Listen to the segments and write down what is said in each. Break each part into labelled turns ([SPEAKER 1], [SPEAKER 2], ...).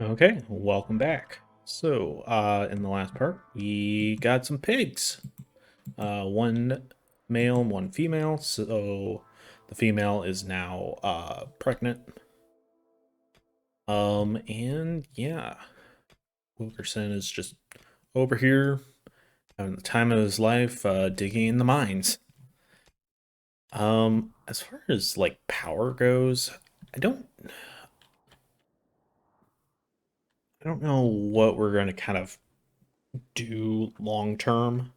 [SPEAKER 1] Okay, welcome back. In the last part, we got some pigs. One male and one female. So, the female is now pregnant. And yeah, Wilkerson is just over here having the time of his life, digging in the mines. As far as like power goes, I don't, I don't know what we're going to kind of do long term.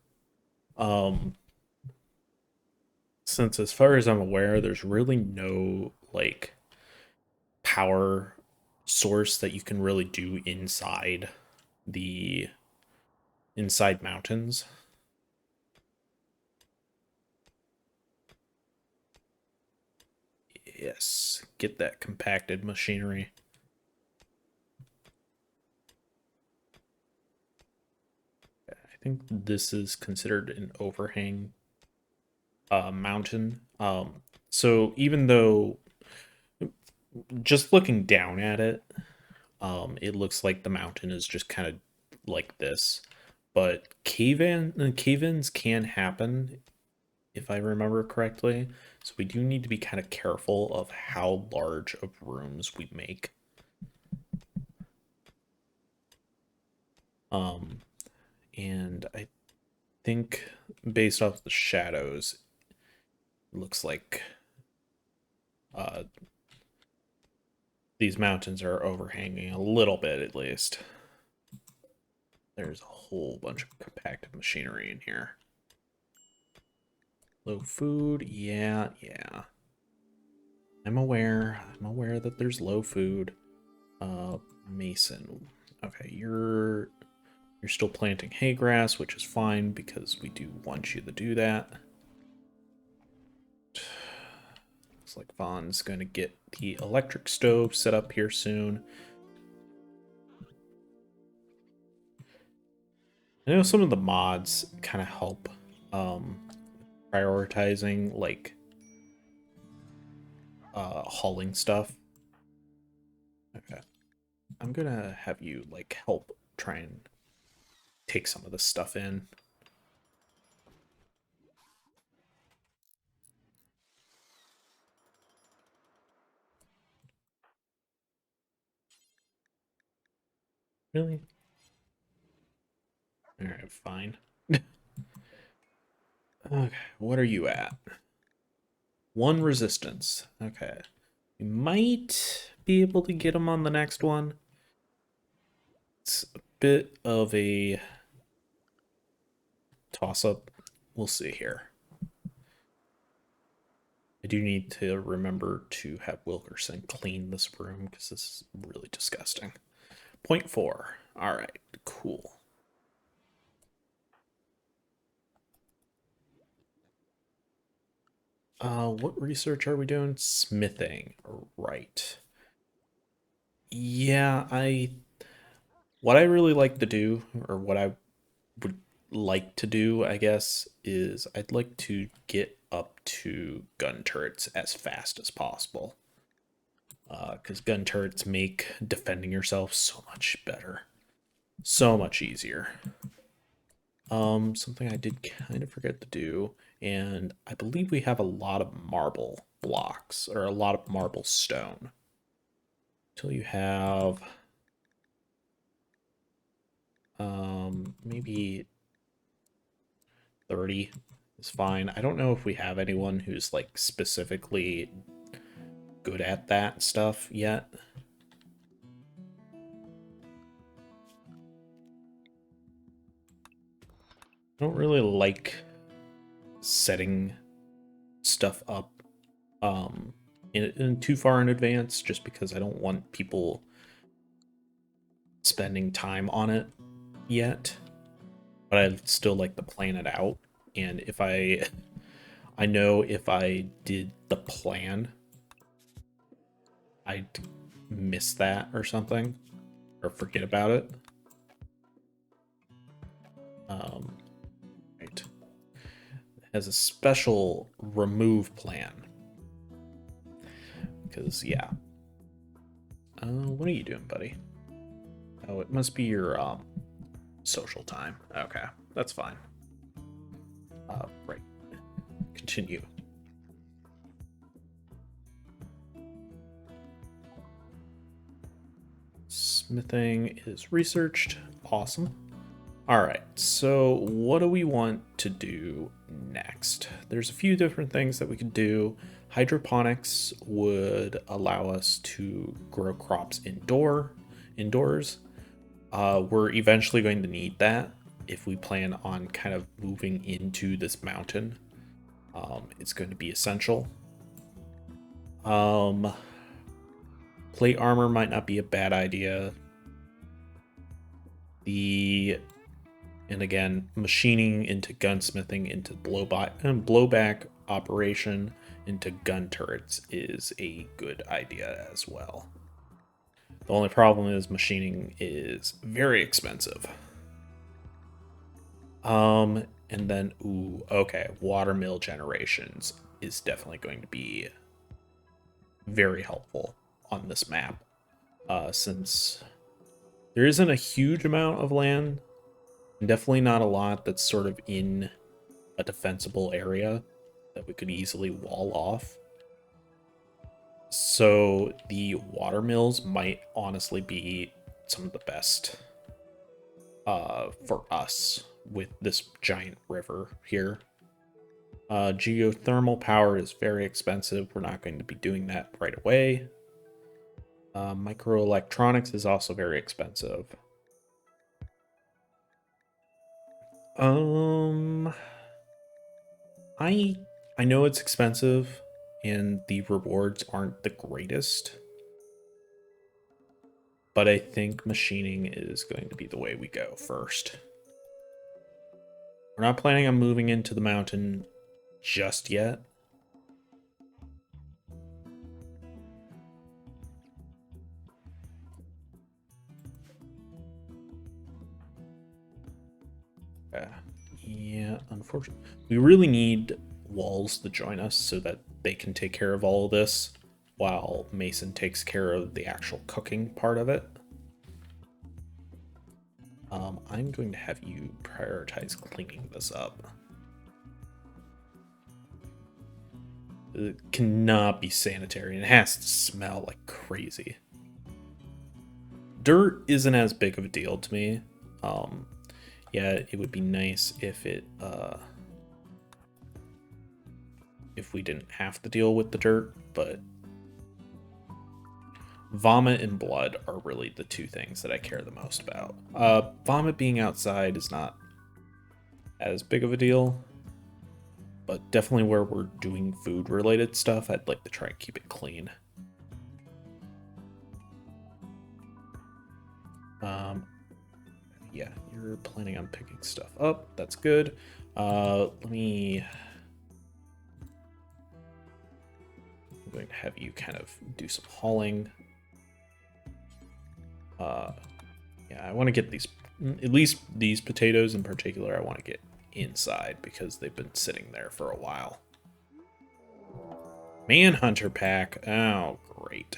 [SPEAKER 1] Um, since as far as I'm aware, there's really no like power source that you can really do the inside mountains. Yes, get that compacted machinery. I think this is considered an overhang mountain. So even though just looking down at it, it looks like the mountain is just kind of like this. But cave-ins can happen if I remember correctly. So we do need to be kind of careful of how large of rooms we make. Um, and I think based off the shadows, it looks like uh, these mountains are overhanging a little bit at least. There's a whole bunch of compacted machinery in here. Low food, yeah. I'm aware that there's low food. Mason. Okay, you're still planting hay grass, which is fine because we do want you to do that. Looks like Vaughn's going to get the electric stove set up here soon. I know some of the mods kind of help prioritizing like hauling stuff. Okay. I'm gonna have you like help try and take some of this stuff in. Really? Alright, fine. Okay, what are you at? One resistance. Okay. We might be able to get him on the next one. It's a bit of a toss up. We'll see here. I do need to remember to have Wilkerson clean this room because this is really disgusting. Point 4. Alright, cool. What research are we doing? Smithing. Right. Yeah, what I really like to do, or what I would like to do, I guess, is I'd like to get up to gun turrets as fast as possible. Because gun turrets make defending yourself so much better, so much easier. Something I did kind of forget to do, and I believe we have a lot of marble blocks, or a lot of marble stone. Till you have, maybe 30 is fine. I don't know if we have anyone who's like specifically good at that stuff yet. I don't really like setting stuff up in too far in advance just because I don't want people spending time on it yet. But I'd still like to plan it out. And if I know if I did the plan, I'd miss that or something or forget about it. Right. It has a special remove plan. Because, yeah. What are you doing, buddy? Oh, it must be your social time. Okay, that's fine. Right. Continue. Smithing is researched. Awesome. All right, so what do we want to do next? There's a few different things that we could do. Hydroponics would allow us to grow crops indoors. We're eventually going to need that if we plan on kind of moving into this mountain. It's going to be essential. Plate armor might not be a bad idea. And again, machining into gunsmithing into blowback operation into gun turrets is a good idea as well. The only problem is machining is very expensive. And then, okay, watermill generations is definitely going to be very helpful on this map, since there isn't a huge amount of land, and definitely not a lot that's sort of in a defensible area that we could easily wall off. So the watermills might honestly be some of the best for us with this giant river here. Geothermal power is very expensive. We're not going to be doing that right away. Microelectronics is also very expensive. I know it's expensive and the rewards aren't the greatest, but I think machining is going to be the way we go first. We're not planning on moving into the mountain just yet. Yeah, unfortunately. We really need walls to join us so that they can take care of all of this while Mason takes care of the actual cooking part of it. I'm going to have you prioritize cleaning this up. It cannot be sanitary, and it has to smell like crazy. Dirt isn't as big of a deal to me. Yeah, it would be nice if we didn't have to deal with the dirt, but vomit and blood are really the two things that I care the most about. Vomit being outside is not as big of a deal, but definitely where we're doing food related stuff, I'd like to try and keep it clean. Yeah, you're planning on picking stuff up. That's good. I'm going to have you kind of do some hauling. Yeah, I want to get these, at least these potatoes in particular, I want to get inside because they've been sitting there for a while. Manhunter pack. Oh, great.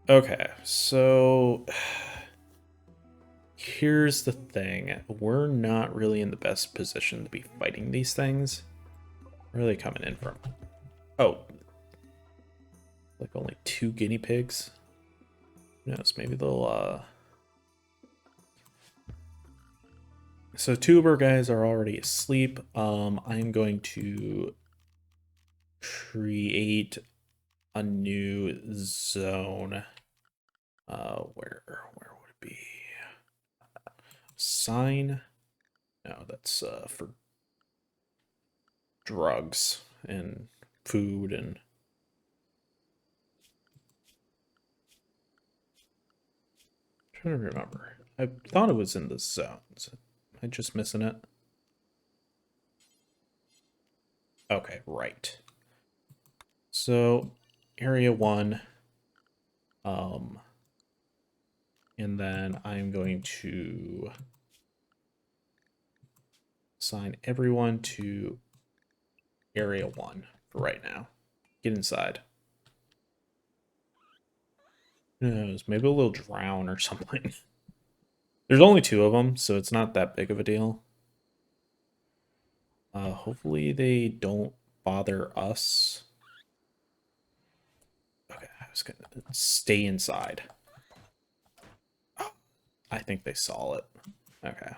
[SPEAKER 1] Okay, so here's the thing. We're not really in the best position to be fighting these things. Where are they coming in from? Oh, like only 2 guinea pigs? Who knows, maybe they'll, So 2 of our guys are already asleep. I'm going to create a new zone. Where would it be? Sign? No, that's for drugs and food and I'm trying to remember. I thought it was in the zones. Am I just missing it? Okay, right. So area 1. And then I'm going to assign everyone to area 1 for right now. Get inside. Who knows? Maybe a little drown or something. There's only two of them, so it's not that big of a deal. Hopefully they don't bother us. Okay, I was gonna stay inside. I think they saw it. Okay.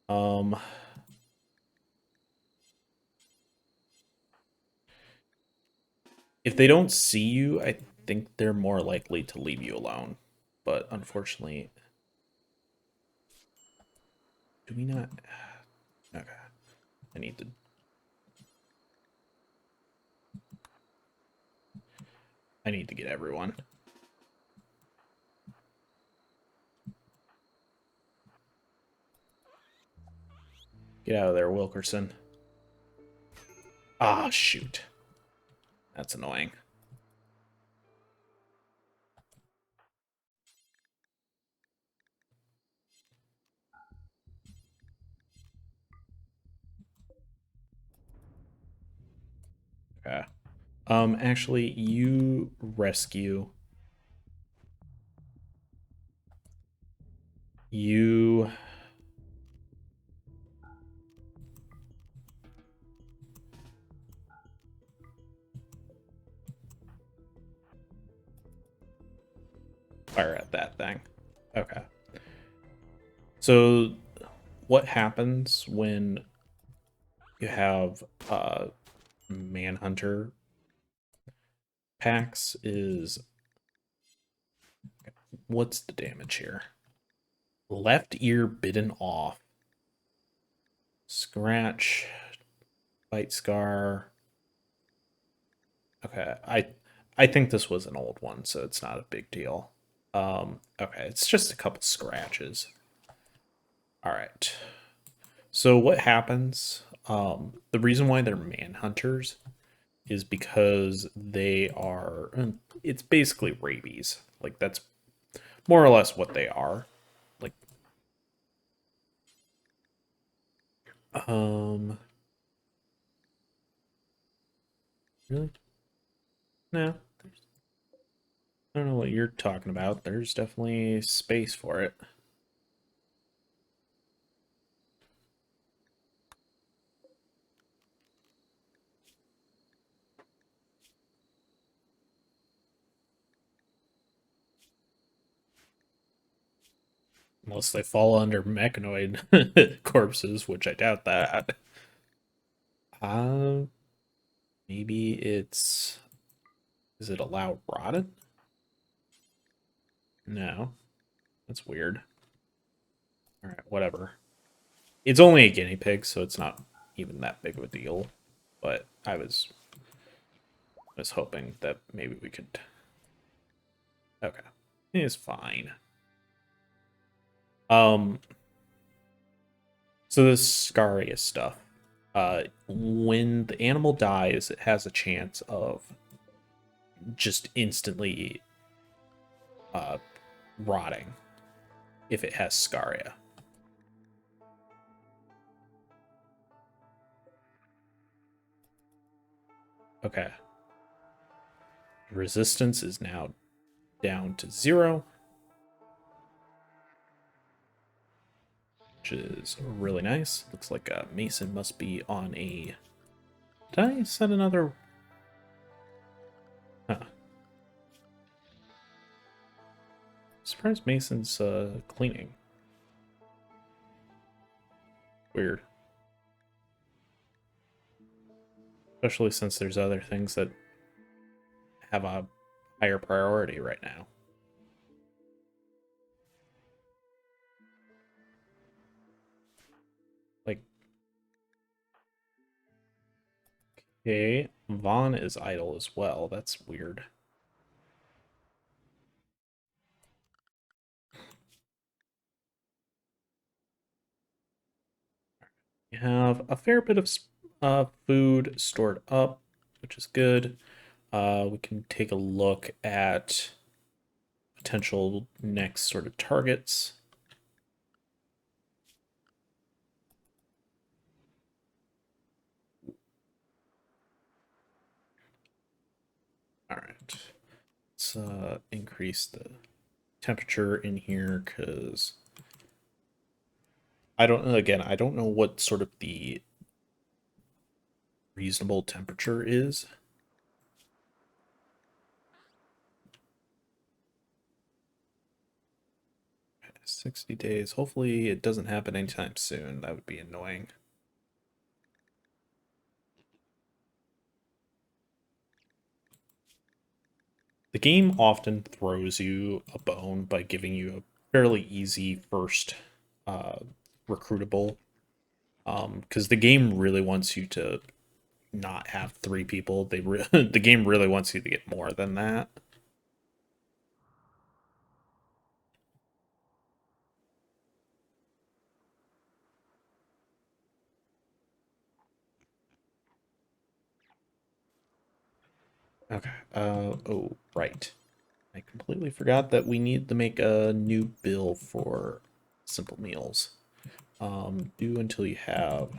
[SPEAKER 1] Um, if they don't see you, I think they're more likely to leave you alone. But unfortunately, do we not? Okay. I need to. I need to get everyone. Get out of there, Wilkerson. Ah, shoot. That's annoying. Okay. Actually, you rescue. You. Fire at that thing. Okay. So, what happens when you have Manhunter packs is what's the damage here? Left ear bitten off. Scratch, bite scar. Okay, I think this was an old one, so it's not a big deal. Okay, it's just a couple scratches. All right. So what happens? The reason why they're manhunters is because they are. It's basically rabies. Like that's more or less what they are. Like, um, really? No, I don't know what you're talking about. There's definitely space for it. Unless they fall under mechanoid corpses, which I doubt that. Uh, maybe it's. Is it allowed rotted? No. That's weird. Alright, whatever. It's only a guinea pig, so it's not even that big of a deal. But I was hoping that maybe we could. Okay. It's fine. Um so this Scaria stuff. When the animal dies, it has a chance of just instantly uh rotting if it has Scaria. Okay. Resistance is now down to 0, which is really nice. Looks like Mason must be on a. Did I set another? Huh. Surprised Mason's cleaning. Weird. Especially since there's other things that have a higher priority right now. Like, okay, Vaughn is idle as well. That's weird. You have a fair bit of food stored up, which is good. We can take a look at potential next sort of targets. All right. let's increase the temperature in here because I don't know what sort of the reasonable temperature is. 60 days. Hopefully it doesn't happen anytime soon. That would be annoying. The game often throws you a bone by giving you a fairly easy first uh, recruitable. Because the game really wants you to not have three people. The game really wants you to get more than that. Okay. Oh, right. I completely forgot that we need to make a new bill for simple meals. Do until you have.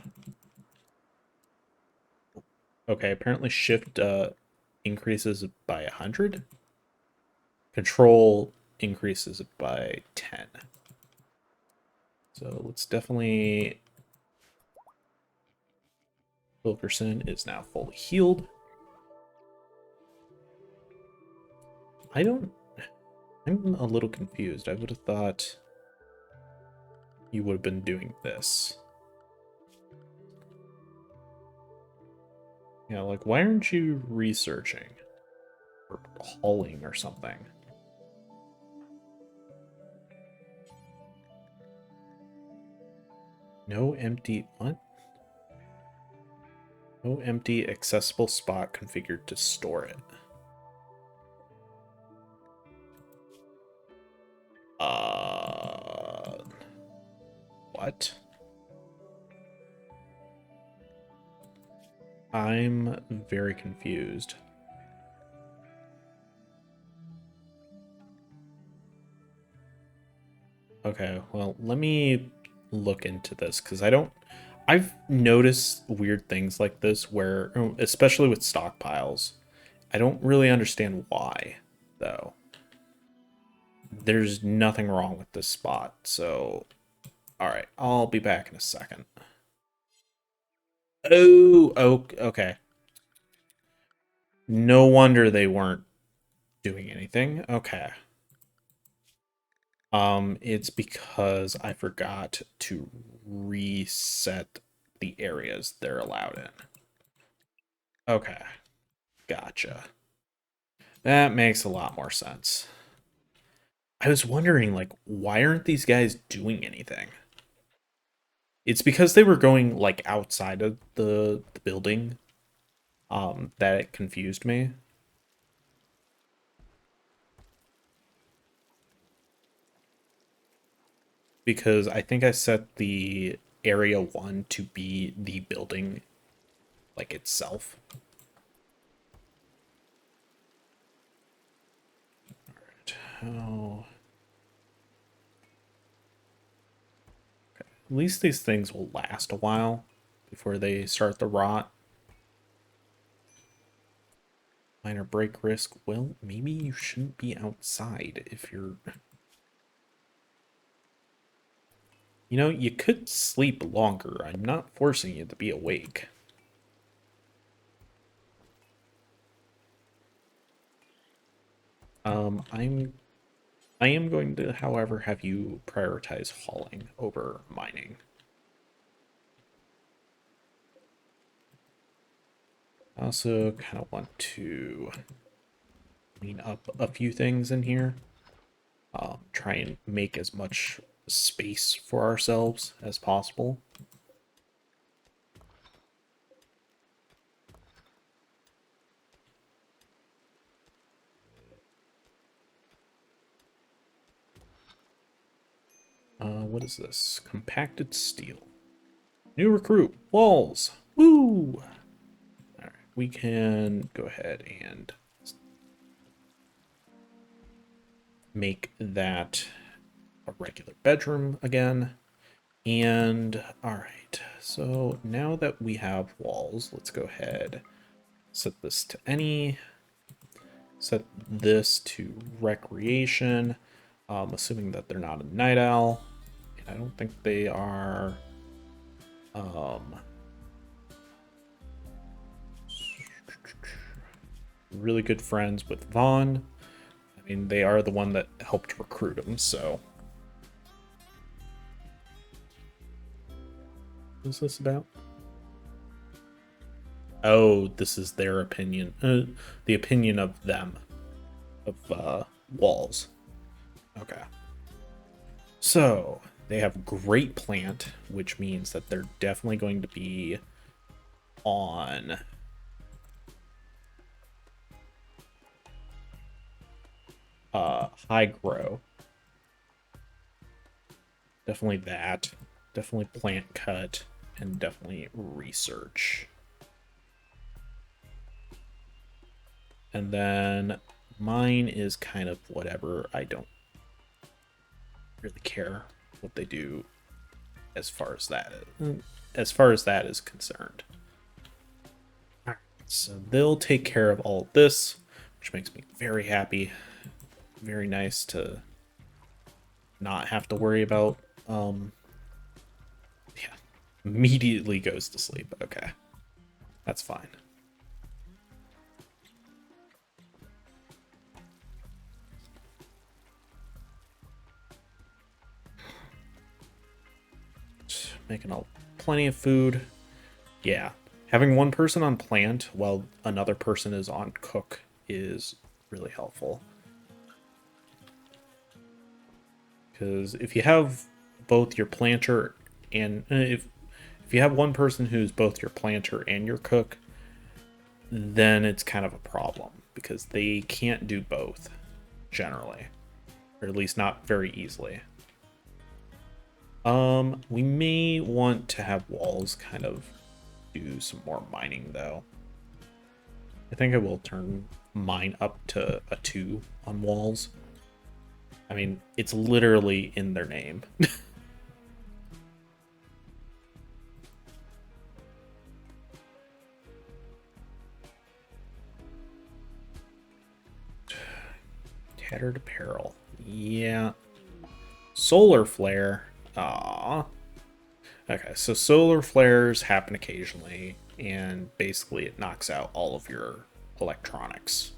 [SPEAKER 1] Okay, apparently shift increases it by 100. Control increases it by 10. So let's definitely. Wilkerson is now fully healed. I don't. I'm a little confused. I would have thought you would have been doing this. Yeah, like, why aren't you researching? Or hauling or something? No empty. What? No empty accessible spot configured to store it. What? I'm very confused. Okay, well, let me look into this because I've noticed weird things like this where, especially with stockpiles, I don't really understand why, though. There's nothing wrong with this spot, so alright, I'll be back in a second. Oh, okay. No wonder they weren't doing anything. Okay. It's because I forgot to reset the areas they're allowed in. Okay, gotcha. That makes a lot more sense. I was wondering, like, why aren't these guys doing anything? It's because they were going, like, outside of the building, that it confused me. Because I think I set the area 1 to be the building, like, itself. Alright, how... At least these things will last a while before they start to rot. Minor break risk. Well, maybe you shouldn't be outside if you're... You know, you could sleep longer. I'm not forcing you to be awake. I am going to, however, have you prioritize hauling over mining. I also kind of want to clean up a few things in here. Try and make as much space for ourselves as possible. What is this? Compacted steel. New recruit. Walls. Woo! Alright, we can go ahead and make that a regular bedroom again. And alright, so now that we have walls, let's go ahead, set this to any. Set this to recreation. Assuming that they're not a night owl. And I don't think they are really good friends with Vaughn. I mean, they are the one that helped recruit him, so. What's this about? Oh, this is their opinion. The opinion of them. Of walls. Okay. So, they have great plant, which means that they're definitely going to be on high grow. Definitely that. Definitely plant cut. And definitely research. And then mine is kind of whatever. I don't really care what they do as far as that is concerned. All right, so they'll take care of all of this, which makes me very happy. Very nice to not have to worry about. Yeah, immediately goes to sleep. Okay, that's fine. Making plenty of food. Yeah, having one person on plant while another person is on cook is really helpful. Because if you have both your planter and if you have one person who's both your planter and your cook, then it's kind of a problem because they can't do both generally, or at least not very easily. We may want to have walls kind of do some more mining though. I think I will turn mine up to a 2 on walls. I mean, it's literally in their name. Tattered apparel. Yeah. Solar flare. Ah. Okay, so solar flares happen occasionally, and basically it knocks out all of your electronics.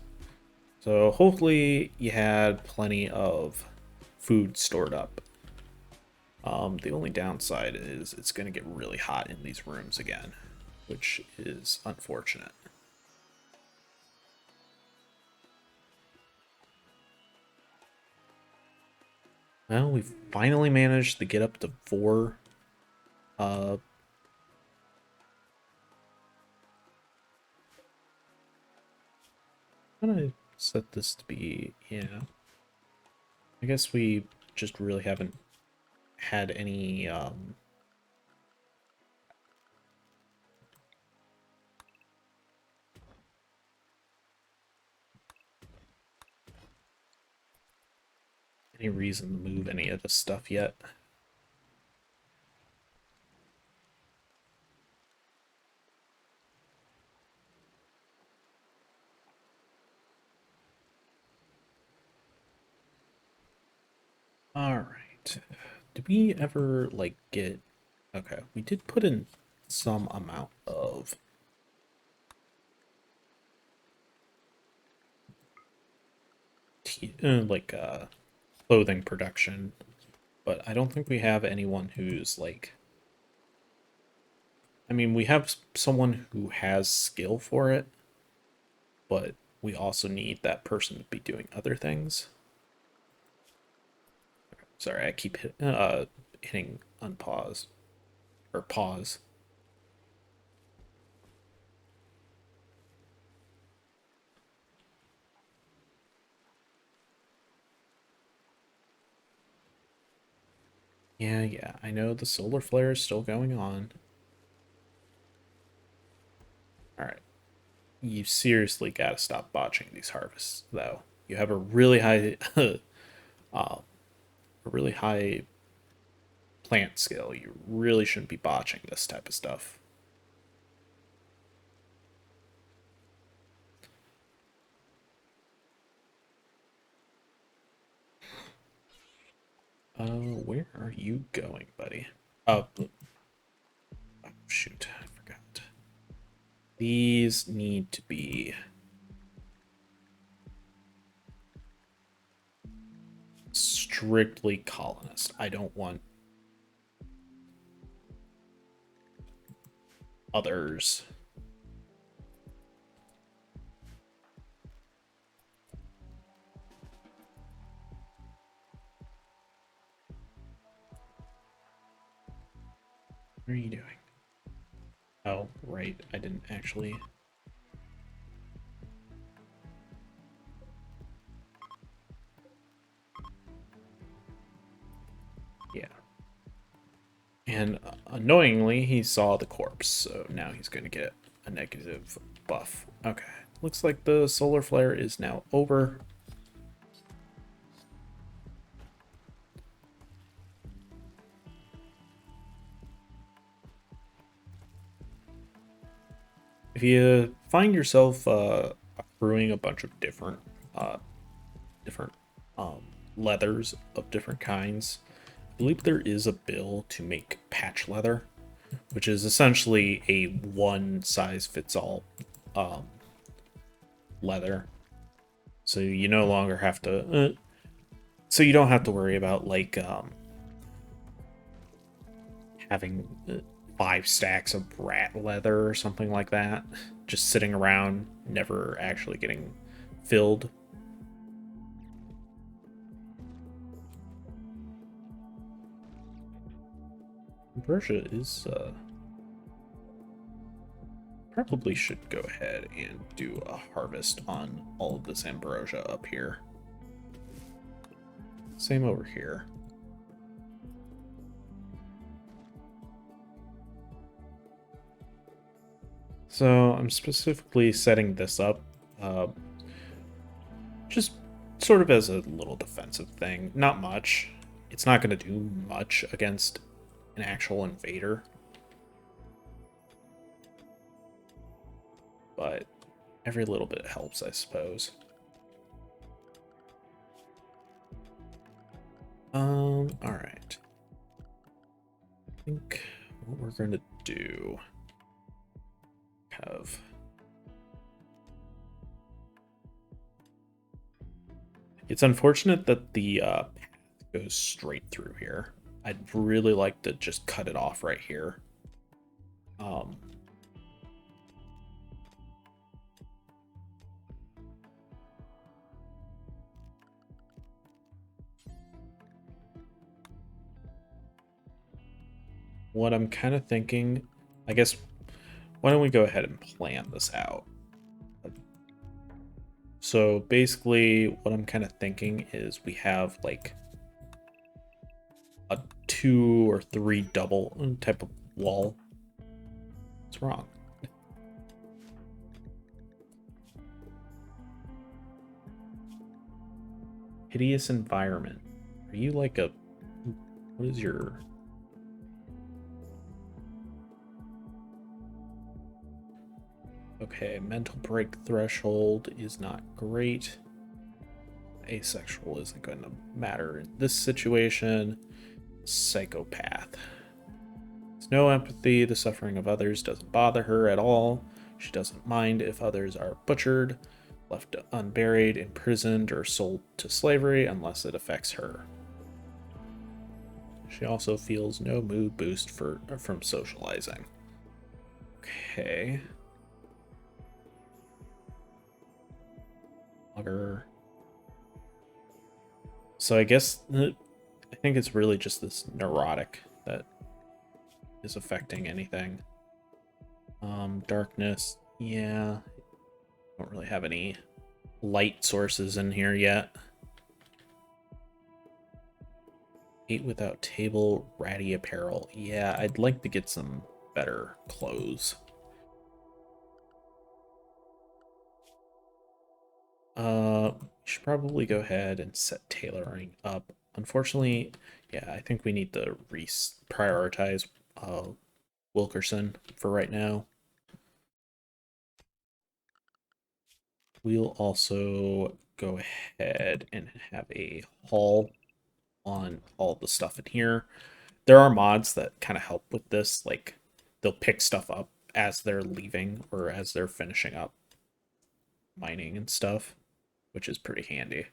[SPEAKER 1] So hopefully you had plenty of food stored up. The only downside is it's going to get really hot in these rooms again, which is unfortunate. Well, we finally managed to get up to 4. I'm gonna set this to be, yeah. I guess we just really haven't had any reason to move any of this stuff yet. All right. Did we ever like get? Okay, we did put in some amount of like clothing production, but I don't think we have anyone who's like. I mean, we have someone who has skill for it, but we also need that person to be doing other things. Sorry, I keep hitting unpause or pause. Yeah, I know the solar flare is still going on. All right. You seriously got to stop botching these harvests, though. You have a really high, a really high plant skill. You really shouldn't be botching this type of stuff. Where are you going, buddy? Oh, shoot, I forgot. These need to be strictly colonist. I don't want others. What are you doing? Oh, right. I didn't actually. Yeah. And annoyingly, he saw the corpse, so now he's going to get a negative buff. Okay. Looks like the solar flare is now over. If you find yourself accruing a bunch of uh, different um, leathers of different kinds, I believe there is a bill to make patch leather, which is essentially a one size fits all um, leather. So you no longer have to. So you don't have to worry about like having 5 stacks of rat leather or something like that, just sitting around, never actually getting filled. Persia is probably should go ahead and do a harvest on all of this ambrosia up here. Same over here. So I'm specifically setting this up just sort of as a little defensive thing. Not much. It's not going to do much against an actual invader, but every little bit helps, I suppose. All right. I think what we're going to do have it's unfortunate that the path goes straight through here. I'd really like to just cut it off right here. Um, what I'm kind of thinking, I guess, why don't we go ahead and plan this out? So basically, what I'm kind of thinking is we have like a 2 or 3 double type of wall. What's wrong? Hideous environment. Are you like a... What is your... Okay, mental break threshold is not great. Asexual isn't going to matter in this situation. Psychopath. There's no empathy. The suffering of others doesn't bother her at all. She doesn't mind if others are butchered, left unburied, imprisoned, or sold to slavery unless it affects her. She also feels no mood boost from socializing. Okay. Logger. So I guess I think it's really just this neurotic that is affecting anything. Darkness. Yeah. Don't really have any light sources in here yet. Eat without table, ratty apparel. Yeah, I'd like to get some better clothes. We should probably go ahead and set tailoring up. Unfortunately, yeah, I think we need to prioritize Wilkerson for right now. We'll also go ahead and have a hall on all the stuff in here. There are mods that kind of help with this, like they'll pick stuff up as they're leaving or as they're finishing up mining and stuff, which is pretty handy.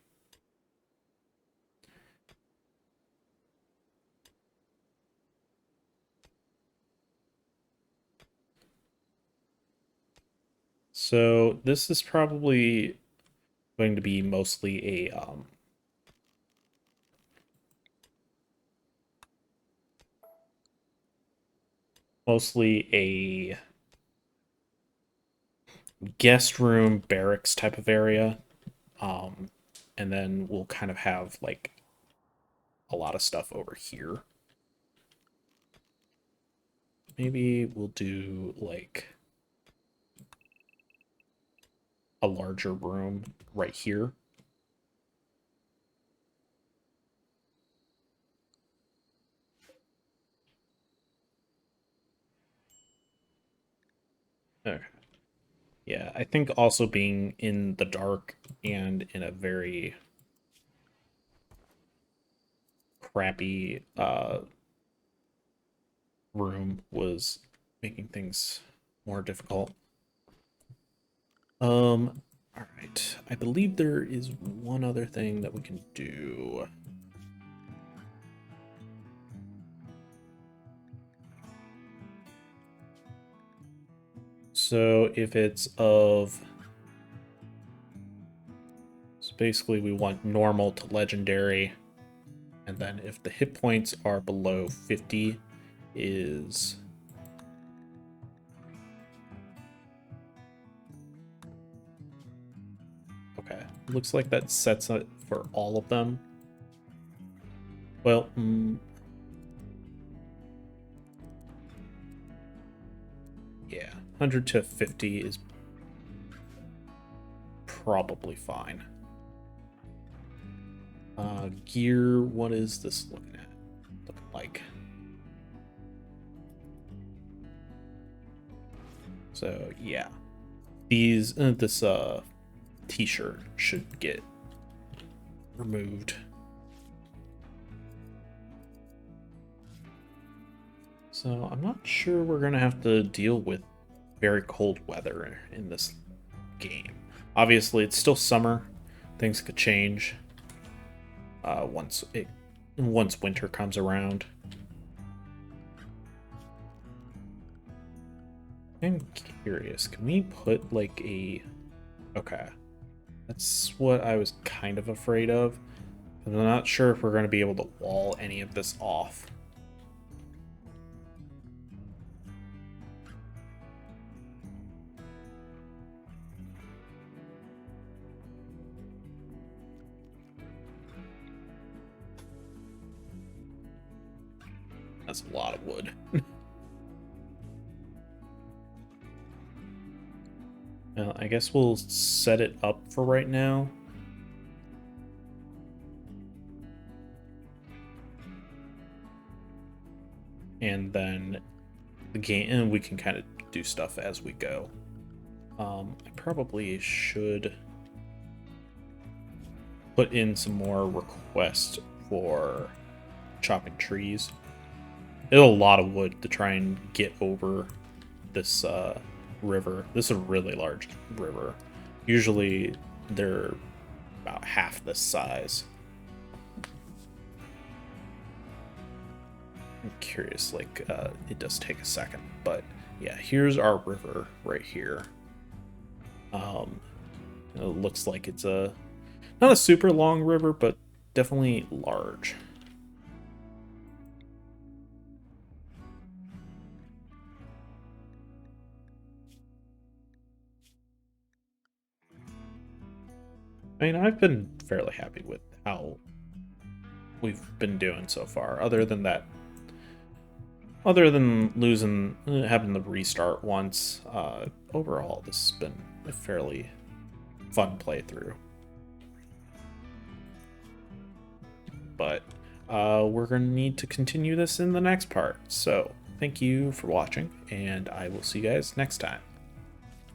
[SPEAKER 1] So this is probably going to be mostly a guest room barracks type of area. Um, and then we'll kind of have like a lot of stuff over here. Maybe we'll do like a larger room right here. Okay. Yeah, I think also being in the dark and in a very crappy room was making things more difficult. All right. I believe there is one other thing that we can do. So if it's of... So basically we want normal to legendary. And then if the hit points are below 50 is... Okay. Looks like that sets it for all of them. Well, yeah, 100 to 50 is probably fine. Gear, what is this looking like? So yeah, this t-shirt should get removed. So I'm not sure we're gonna have to deal with very cold weather in this game. Obviously, it's still summer. Things could change once winter comes around. I'm curious. Can we put like a... Okay, that's what I was kind of afraid of. I'm not sure if we're going to be able to wall any of this off. That's a lot of wood. Well, I guess we'll set it up for right now. And then the game, and we can kind of do stuff as we go. I probably should put in some more requests for chopping trees. It's a lot of wood to try and get over this river. This is a really large river. Usually they're about half this size. I'm curious, like, it does take a second, but yeah, here's our river right here. It looks like it's not a super long river, but definitely large. I mean, I've been fairly happy with how we've been doing so far, other than losing, having the restart once. Overall, this has been a fairly fun playthrough. But we're going to need to continue this in the next part. So thank you for watching, and I will see you guys next time.